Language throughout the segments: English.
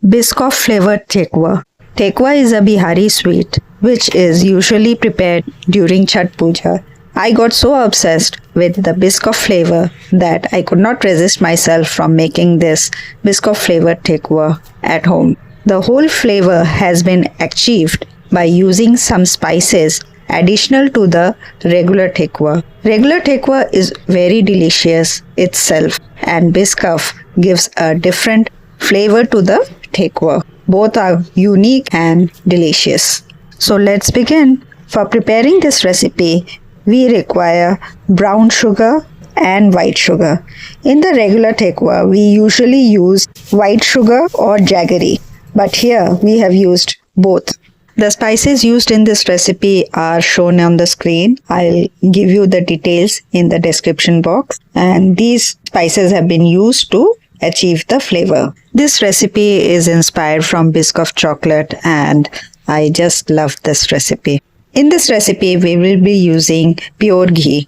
Biscoff Flavoured Thekua. Thekua is a Bihari sweet which is usually prepared during Chhat Puja. I got so obsessed with the Biscoff flavor that I could not resist myself from making this Biscoff Flavoured Thekua at home. The whole flavor has been achieved by using some spices additional to the regular Thekua. Regular Thekua is very delicious itself and Biscoff gives a different flavor to the Thekua. Both are unique and delicious. So let's begin. For preparing this recipe, we require brown sugar and white sugar. In the regular Thekua, we usually use white sugar or jaggery, but here we have used both. The spices used in this recipe are shown on the screen. I'll give you the details in the description box, and these spices have been used to achieve the flavor. This recipe is inspired from Biscoff Chocolate and I just love this recipe. In this recipe, we will be using pure ghee.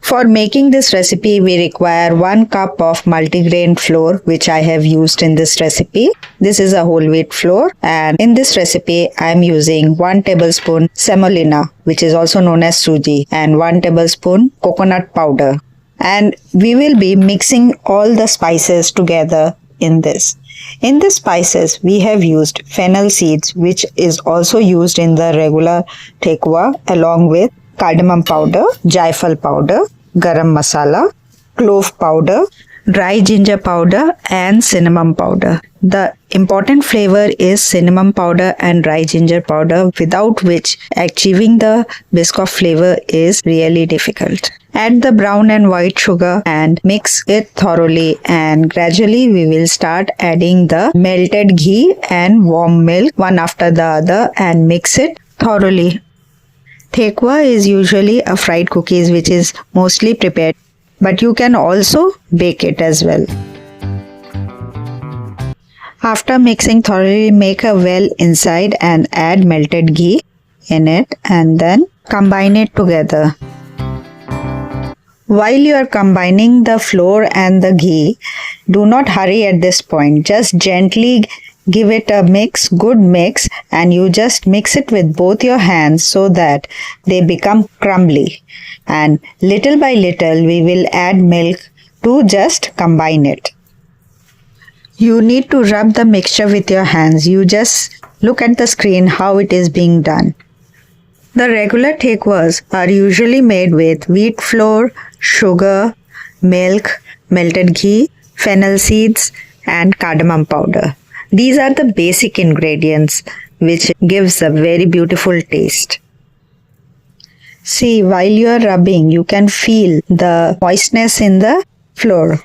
For making this recipe, we require 1 cup of multigrain flour, which I have used in this recipe. This is a whole wheat flour, and in this recipe, I am using 1 tablespoon semolina, which is also known as suji, and 1 tablespoon coconut powder. And we will be mixing all the spices together in this. In the spices, we have used fennel seeds, which is also used in the regular Thekua, along with cardamom powder, jaifal powder, garam masala, clove powder, dry ginger powder and cinnamon powder. The important flavor is cinnamon powder and dry ginger powder, without which achieving the Biscoff flavor is really difficult. Add the brown and white sugar and mix it thoroughly, and gradually we will start adding the melted ghee and warm milk one after the other and mix it thoroughly. Thekua is usually a fried cookies which is mostly prepared, but you can also bake it as well. After mixing thoroughly, make a well inside and add melted ghee in it and then combine it together. While you are combining the flour and the ghee, do not hurry at this point. Just gently give it a good mix, and you just mix it with both your hands so that they become crumbly. And little by little, we will add milk to just combine it. You need to rub the mixture with your hands. You just look at the screen how it is being done. The regular Thekuas are usually made with wheat flour, sugar, milk, melted ghee, fennel seeds, and cardamom powder. These are the basic ingredients which gives a very beautiful taste. See, while you are rubbing, you can feel the moistness in the flour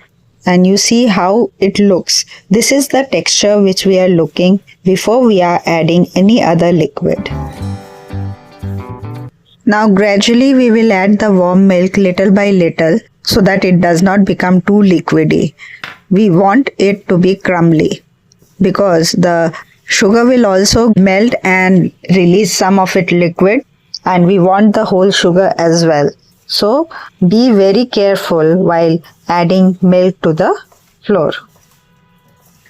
and you see how it looks. This is the texture which we are looking before we are adding any other liquid. Now gradually we will add the warm milk little by little so that it does not become too liquidy. We want it to be crumbly because the sugar will also melt and release some of it liquid, and we want the whole sugar as well. So be very careful while adding milk to the flour.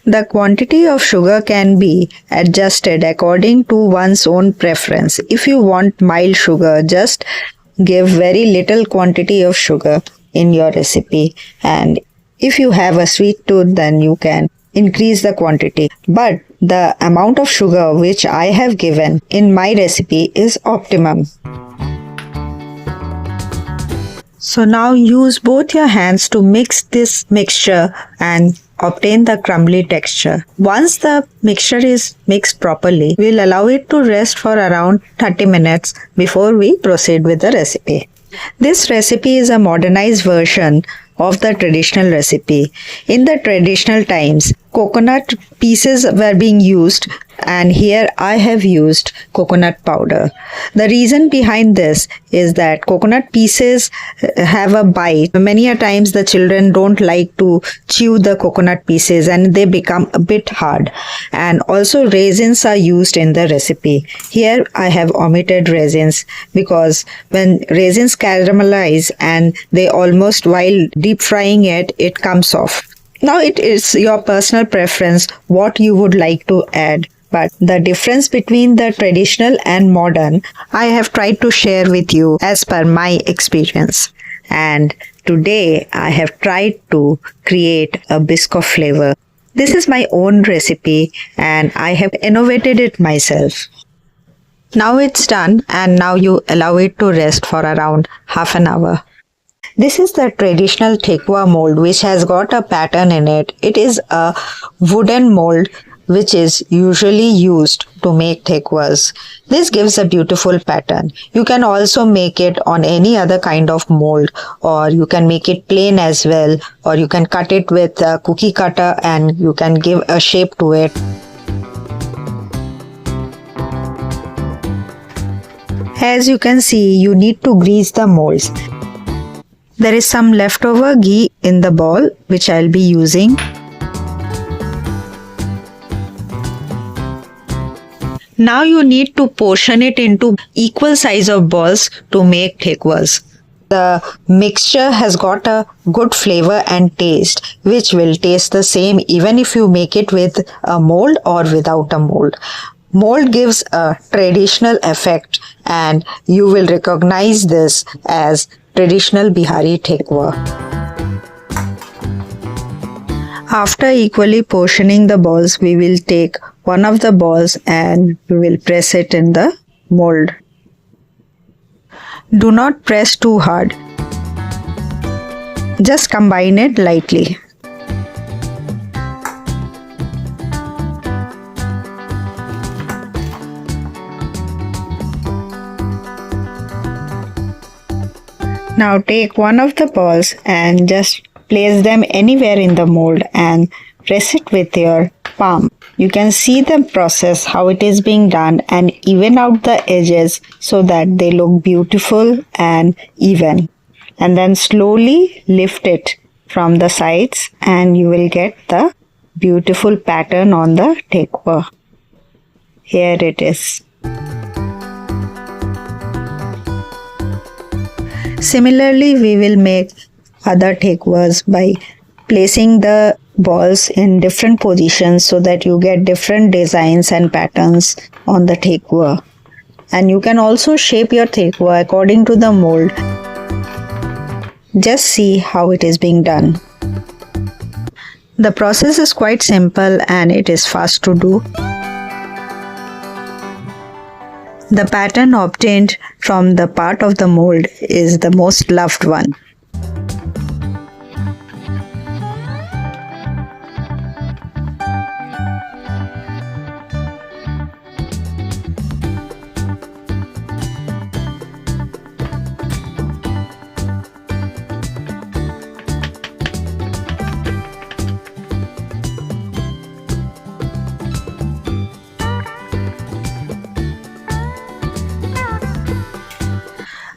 The quantity of sugar can be adjusted according to one's own preference. If you want mild sugar, just give very little quantity of sugar in your recipe, and if you have a sweet tooth, then you can increase the quantity. But the amount of sugar which I have given in my recipe is optimum. So now use both your hands to mix this mixture and obtain the crumbly texture. Once the mixture is mixed properly, we'll allow it to rest for around 30 minutes before we proceed with the recipe. This recipe is a modernized version of the traditional recipe. In the traditional times, coconut pieces were being used, and here I have used coconut powder. The reason behind this is that coconut pieces have a bite. Many a times the children don't like to chew the coconut pieces and they become a bit hard. And also raisins are used in the recipe. Here I have omitted raisins because when raisins caramelize and they almost, while deep frying it, it comes off. Now it is your personal preference what you would like to add. But the difference between the traditional and modern, I have tried to share with you as per my experience. And today I have tried to create a Biscoff flavor. This is my own recipe and I have innovated it myself. Now it's done and now you allow it to rest for around half an hour. This is the traditional Thekua mold which has got a pattern in it. It is a wooden mold which is usually used to make Thekuas. This gives a beautiful pattern. You can also make it on any other kind of mold, or you can make it plain as well, or you can cut it with a cookie cutter and you can give a shape to it. As you can see, you need to grease the molds. There is some leftover ghee in the ball which I'll be using. Now you need to portion it into equal size of balls to make Thekuas. The mixture has got a good flavor and taste which will taste the same even if you make it with a mold or without a mold. Mold gives a traditional effect and you will recognize this as traditional Bihari Thekua. After equally portioning the balls, we will take one of the balls and we will press it in the mold. Do not press too hard. Just combine it lightly. Now take one of the balls and just place them anywhere in the mold and press it with your palm. You can see the process how it is being done and even out the edges so that they look beautiful and even. And then slowly lift it from the sides and you will get the beautiful pattern on the Thekua. Here it is. Similarly, we will make other Thekuas by placing the balls in different positions so that you get different designs and patterns on the Thekua. And you can also shape your Thekua according to the mold. Just see how it is being done. The process is quite simple and it is fast to do. The pattern obtained from the part of the mold is the most loved one.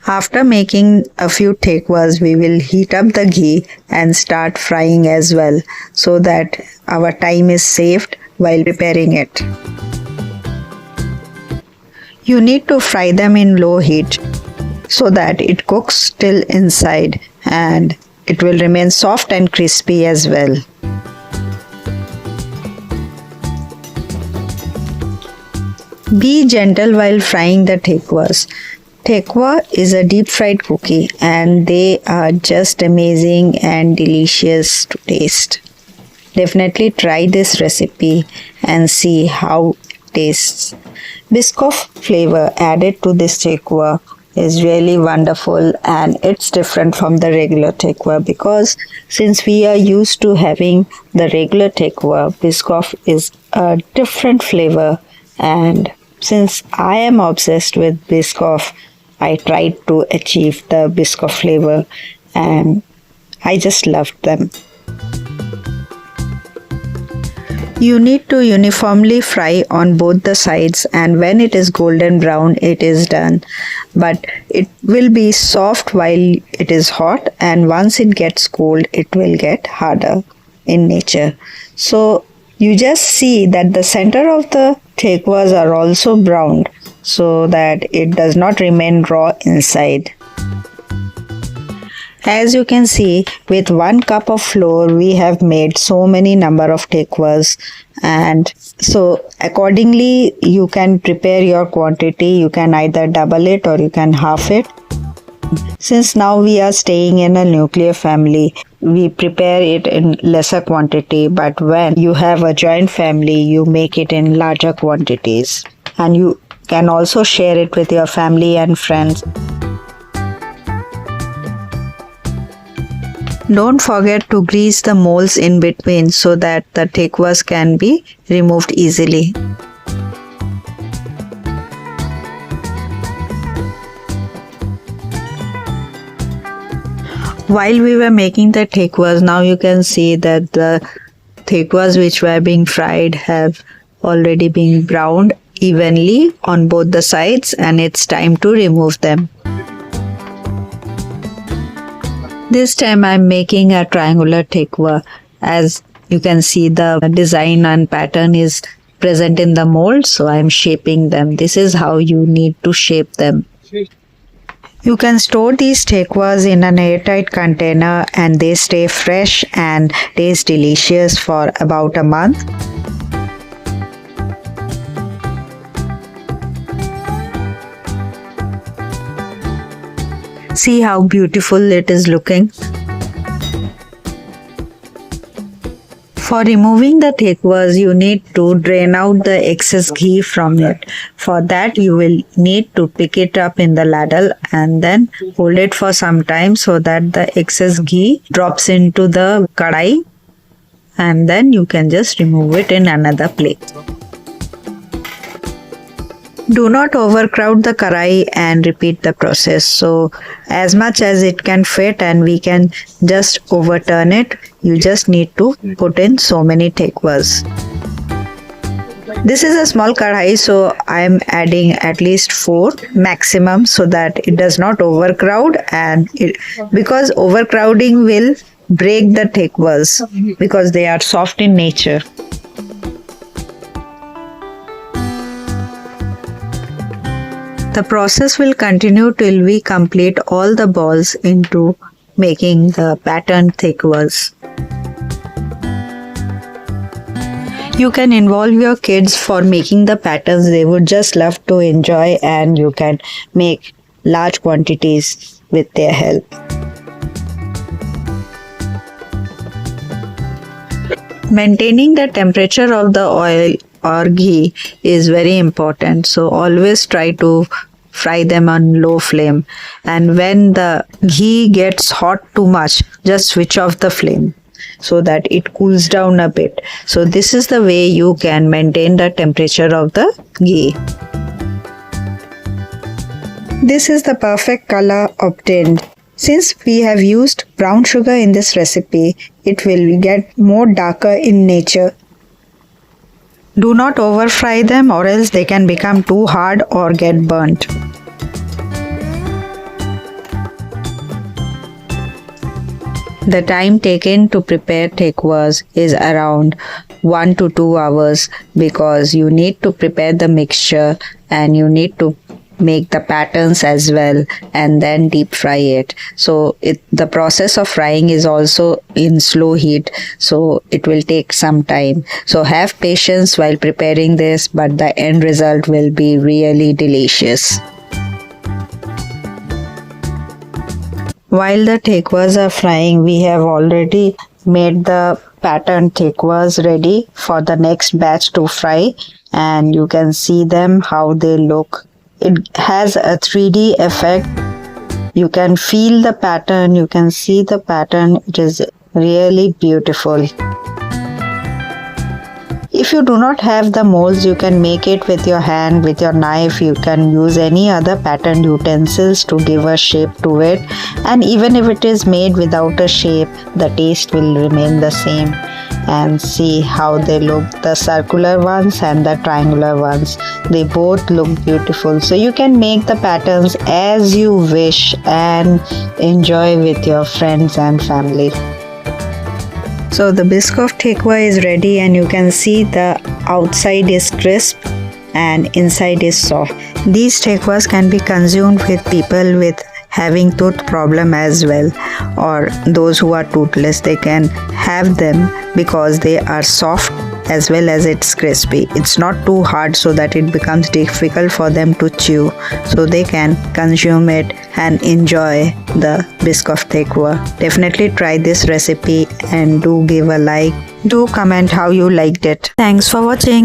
After making a few Thekuas, we will heat up the ghee and start frying as well so that our time is saved while preparing it. You need to fry them in low heat so that it cooks till inside and it will remain soft and crispy as well. Be gentle while frying the Thekuas. Thekua is a deep fried cookie and they are just amazing and delicious to taste. Definitely try this recipe and see how it tastes. Biscoff flavor added to this Thekua is really wonderful and it's different from the regular Thekua because since we are used to having the regular Thekua, Biscoff is a different flavor, and since I am obsessed with Biscoff, I tried to achieve the Biscoff flavor and I just loved them. You need to uniformly fry on both the sides and when it is golden brown it is done. But it will be soft while it is hot and once it gets cold it will get harder in nature. So you just see that the center of the Thekuas are also browned so that it does not remain raw inside. As you can see, with 1 cup of flour, we have made so many number of thekuas, and so accordingly you can prepare your quantity. You can either double it or you can half it. Since now we are staying in a nuclear family, we prepare it in lesser quantity, but when you have a joint family, you make it in larger quantities, and you can also share it with your family and friends. Don't forget to grease the molds in between so that the thekuas can be removed easily. While we were making the thekuas, now you can see that the thekuas which were being fried have already been browned evenly on both the sides, and it's time to remove them. This time I'm making a triangular thekua. As you can see, the design and pattern is present in the mold, so I'm shaping them. This is how you need to shape them. You can store these thekuas in an airtight container and they stay fresh and taste delicious for about a month. See how beautiful it is looking. For removing the thekuas, you need to drain out the excess ghee from it. For that, you will need to pick it up in the ladle and then hold it for some time so that the excess ghee drops into the kadai, and then you can just remove it in another plate. Do not overcrowd the karai and repeat the process. So as much as it can fit and we can just overturn it, you just need to put in so many thekuas. This is a small kadai, so I am adding at least 4 maximum so that it does not overcrowd, and because overcrowding will break the thekuas because they are soft in nature. The process will continue till we complete all the balls into making the patterned thekuas. You can involve your kids for making the patterns. They would just love to enjoy, and you can make large quantities with their help. Maintaining the temperature of the oil or ghee is very important, so always try to fry them on low flame, and when the ghee gets hot too much, just switch off the flame so that it cools down a bit. So this is the way you can maintain the temperature of the ghee. This is the perfect color obtained. Since we have used brown sugar in this recipe, it will get more darker in nature. Do not over fry them or else they can become too hard or get burnt. The time taken to prepare thekuas is around 1 to 2 hours because you need to prepare the mixture and you need to make the patterns as well and then deep fry it. So the process of frying is also in slow heat, so it will take some time. So have patience while preparing this, but the end result will be really delicious. While the thekuas are frying, we have already made the patterned thekuas ready for the next batch to fry, and you can see them how they look. It has a 3D effect. You can feel the pattern, you can see the pattern. It is really beautiful. If you do not have the molds, you can make it with your hand, with your knife. You can use any other patterned utensils to give a shape to it. And even if it is made without a shape, the taste will remain the same. And see how they look, the circular ones and the triangular ones. They both look beautiful. So you can make the patterns as you wish and enjoy with your friends and family. So the Biscoff Thekua is ready, and you can see the outside is crisp and inside is soft. These thekuas can be consumed with people with having tooth problem as well, or those who are toothless, they can have them because they are soft as well as it's crispy. It's not too hard so that it becomes difficult for them to chew, so they can consume it and enjoy the Biscoff Thekua. Definitely try this recipe and do give a like. Do comment how you liked it. Thanks for watching.